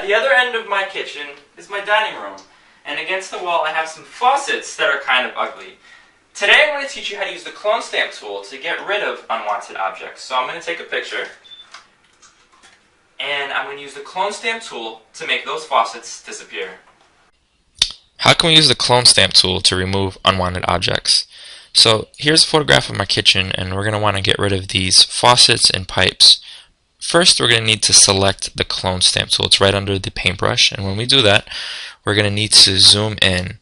the other end of my kitchen is my dining room, and against the wall I have some faucets that are kind of ugly. Today I'm going to teach you how to use the clone stamp tool to get rid of unwanted objects. So I'm going to take a picture, and I'm going to use the clone stamp tool to make those faucets disappear. How can we use the clone stamp tool to remove unwanted objects? So here's a photograph of my kitchen, and we're going to want to get rid of these faucets and pipes. First, we're going to need to select the clone stamp tool. It's right under the paintbrush, and when we do that, we're going to need to zoom in.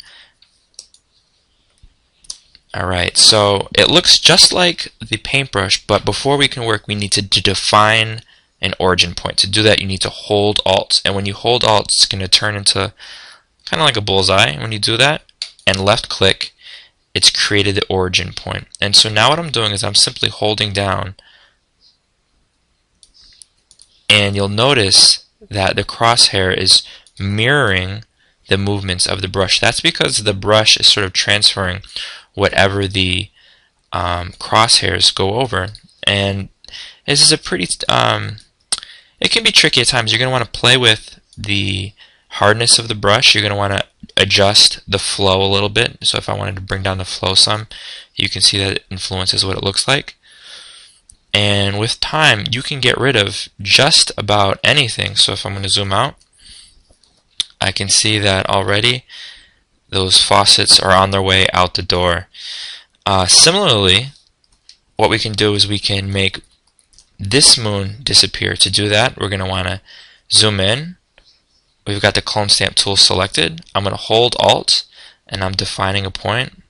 Alright, so it looks just like the paintbrush, but before we can work, we need to define an origin point. To do that, you need to hold Alt, and when you hold Alt, it's going to turn into kind of like a bullseye. When you do that and left click, it's created the origin point. And so now what I'm doing is I'm simply holding down, and you'll notice that the crosshair is mirroring the movements of the brush. That's because the brush is sort of transferring whatever the crosshairs go over. And this is a pretty it can be tricky at times. You're going to want to play with the hardness of the brush. You're going to want to adjust the flow a little bit. So if I wanted to bring down the flow some, you can see that it influences what it looks like. And with time, you can get rid of just about anything. So if I'm going to zoom out, I can see that already those faucets are on their way out the door. Similarly, what we can do is we can make this moon disappear. To do that, we're going to want to zoom in. We've got the clone stamp tool selected. I'm going to hold Alt, and I'm defining a point.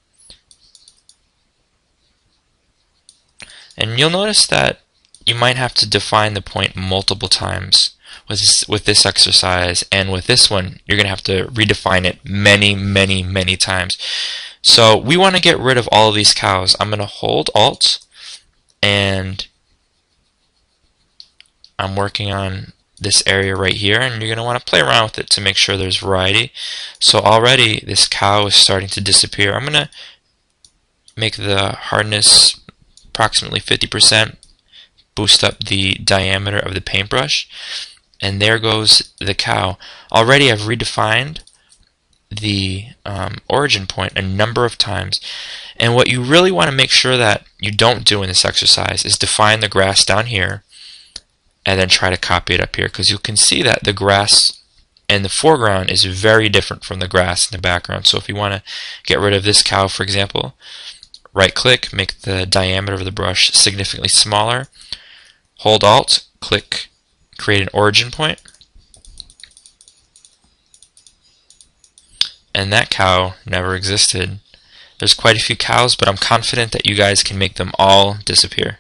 And you'll notice that you might have to define the point multiple times with this exercise, and with this one you're going to have to redefine it many times. So we want to get rid of all of these cows. I'm going to hold Alt, and I'm working on this area right here, and you're going to want to play around with it to make sure there's variety. So already this cow is starting to disappear. I'm going to make the hardness approximately 50%, boost up the diameter of the paintbrush, and there goes the cow. Already I've redefined the origin point a number of times, and what you really want to make sure that you don't do in this exercise is define the grass down here and then try to copy it up here, because you can see that the grass in the foreground is very different from the grass in the background. So if you want to get rid of this cow, for example, right click, make the diameter of the brush significantly smaller, hold Alt, click, create an origin point, and that cow never existed. There's quite a few cows, but I'm confident that you guys can make them all disappear.